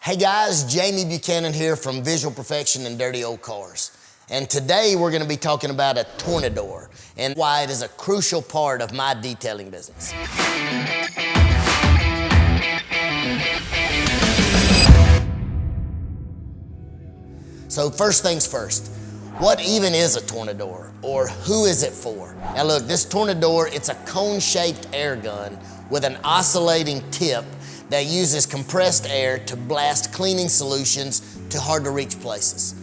Hey guys, Jamie Buchanan here from Visual Perfection and Dirty Old Cars. And today we're going to be talking about a Tornador and why it is a crucial part of my detailing business. So first things first, what even is a Tornador, or who is it for? Now look, this Tornador, it's a cone-shaped air gun with an oscillating tip that uses compressed air to blast cleaning solutions to hard-to-reach places.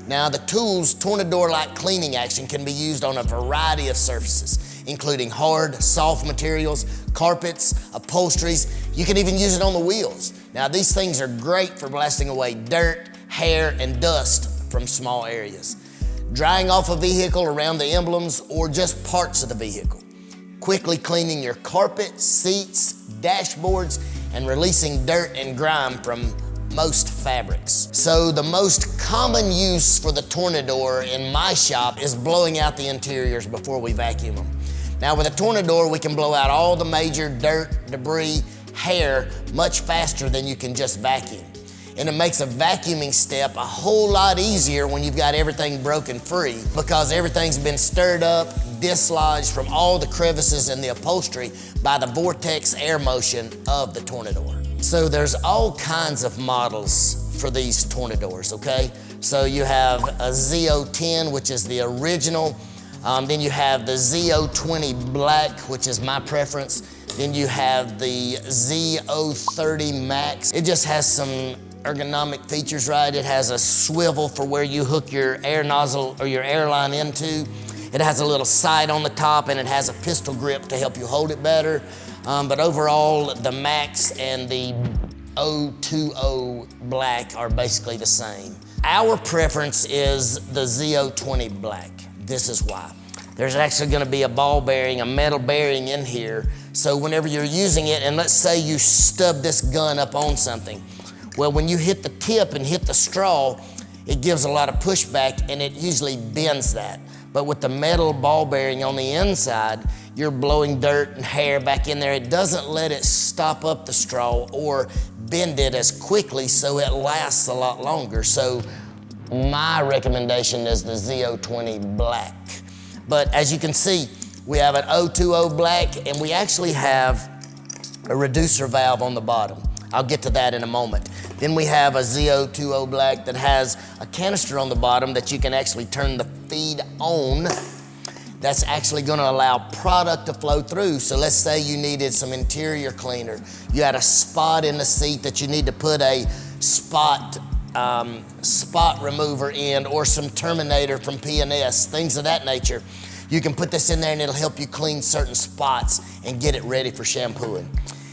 Now the tool's Tornador-like cleaning action can be used on a variety of surfaces, including hard, soft materials, carpets, upholsteries. You can even use it on the wheels. Now these things are great for blasting away dirt, hair, and dust from small areas, drying off a vehicle around the emblems or just parts of the vehicle, quickly cleaning your carpet, seats, dashboards, and releasing dirt and grime from most fabrics. So the most common use for the Tornador in my shop is blowing out the interiors before we vacuum them. Now with a Tornador, we can blow out all the major dirt, debris, hair much faster than you can just vacuum. And it makes a vacuuming step a whole lot easier when you've got everything broken free, because everything's been stirred up, dislodged from all the crevices in the upholstery by the vortex air motion of the Tornador. So there's all kinds of models for these Tornadors, okay? So you have a Z010, which is the original. Then you have the Z020 Black, which is my preference. Then you have the Z030 Max. It just has some ergonomic features, right? It has a swivel for where you hook your air nozzle or your air line into. It has a little sight on the top, and it has a pistol grip to help you hold it better. But overall, the Max and the 020 Black are basically the same. Our preference is the Z020 Black. This is why. There's actually gonna be a ball bearing, a metal bearing in here. So whenever you're using it, and let's say you stub this gun up on something, well, when you hit the tip and hit the straw, it gives a lot of pushback and it usually bends that. But with the metal ball bearing on the inside, you're blowing dirt and hair back in there. It doesn't let it stop up the straw or bend it as quickly, so it lasts a lot longer. So my recommendation is the Z020 Black. But as you can see, we have an 020 Black, and we actually have a reducer valve on the bottom. I'll get to that in a moment. Then we have a Z020 Black that has a canister on the bottom that you can actually turn the feed on. That's actually gonna allow product to flow through. So let's say you needed some interior cleaner. You had a spot in the seat that you need to put a spot remover in, or some Terminator from P&S, things of that nature. You can put this in there and it'll help you clean certain spots and get it ready for shampooing.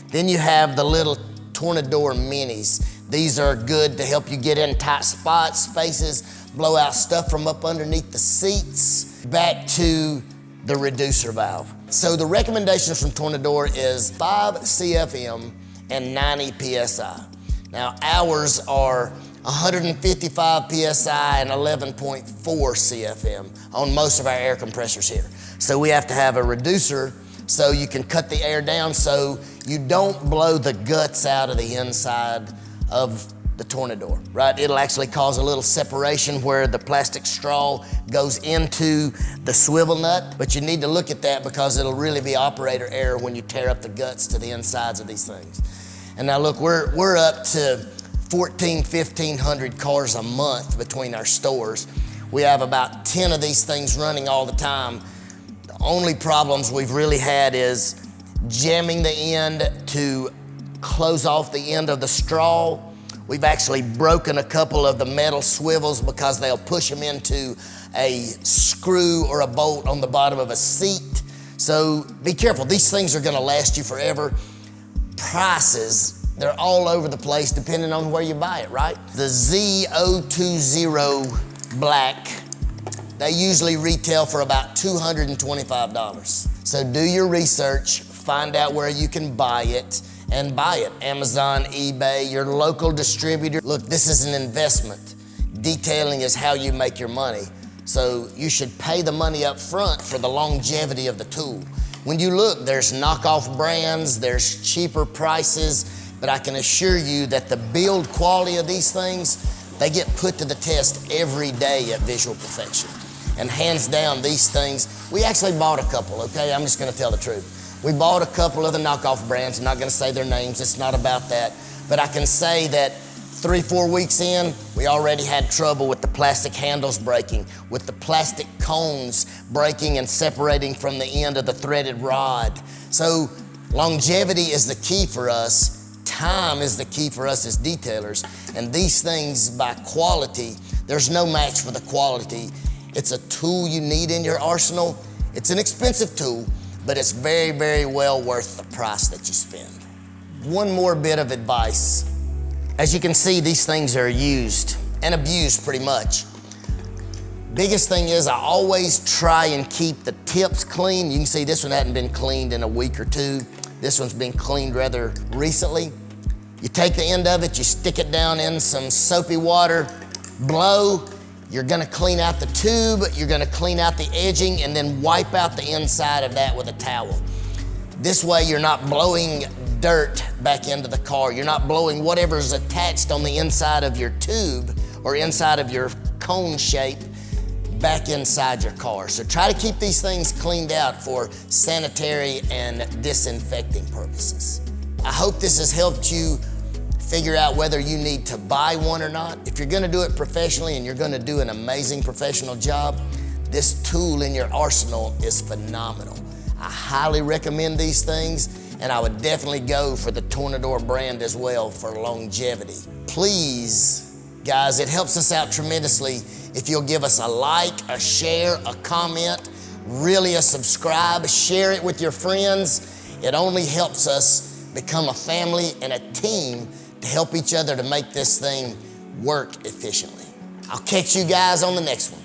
Then you have the little Tornador Minis. These are good to help you get in tight spots, spaces, blow out stuff from up underneath the seats. Back to the reducer valve. So the recommendations from Tornador is 5 CFM and 90 PSI. Now ours are 155 PSI and 11.4 CFM on most of our air compressors here. So we have to have a reducer so you can cut the air down so you don't blow the guts out of the inside of the Tornador, right? It'll actually cause a little separation where the plastic straw goes into the swivel nut, but you need to look at that because it'll really be operator error when you tear up the guts to the insides of these things. And now look, we're up to 1,500 cars a month between our stores. We have about 10 of these things running all the time. The only problems we've really had is jamming the end to close off the end of the straw. We've actually broken a couple of the metal swivels because they'll push them into a screw or a bolt on the bottom of a seat. So be careful, these things are gonna last you forever. Prices, they're all over the place depending on where you buy it, right? The Z020 Black, they usually retail for about $225. So do your research, find out where you can buy it, and buy it. Amazon, eBay, your local distributor. Look, this is an investment. Detailing is how you make your money. So you should pay the money up front for the longevity of the tool. When you look, there's knockoff brands, there's cheaper prices, but I can assure you that the build quality of these things, they get put to the test every day at Visual Perfection. And hands down, these things, we actually bought a couple, okay? I'm just gonna tell the truth. We bought a couple of the knockoff brands. I'm not gonna say their names, it's not about that. But I can say that 3-4 weeks in, we already had trouble with the plastic handles breaking, with the plastic cones breaking and separating from the end of the threaded rod. So longevity is the key for us. Time is the key for us as detailers. And these things, by quality, there's no match for the quality. It's a tool you need in your arsenal. It's an expensive tool, but it's very, very well worth the price that you spend. One more bit of advice. As you can see, these things are used and abused pretty much. Biggest thing is I always try and keep the tips clean. You can see this one hadn't been cleaned in a week or two. This one's been cleaned rather recently. You take the end of it, you stick it down in some soapy water, blow. You're gonna clean out the tube, you're gonna clean out the edging, and then wipe out the inside of that with a towel. This way you're not blowing dirt back into the car. You're not blowing whatever's attached on the inside of your tube or inside of your cone shape back inside your car. So try to keep these things cleaned out for sanitary and disinfecting purposes. I hope this has helped you figure out whether you need to buy one or not. If you're gonna do it professionally and you're gonna do an amazing professional job, this tool in your arsenal is phenomenal. I highly recommend these things, and I would definitely go for the Tornador brand as well for longevity. Please, guys, it helps us out tremendously if you'll give us a like, a share, a comment, really a subscribe, share it with your friends. It only helps us become a family and a team to help each other to make this thing work efficiently. I'll catch you guys on the next one.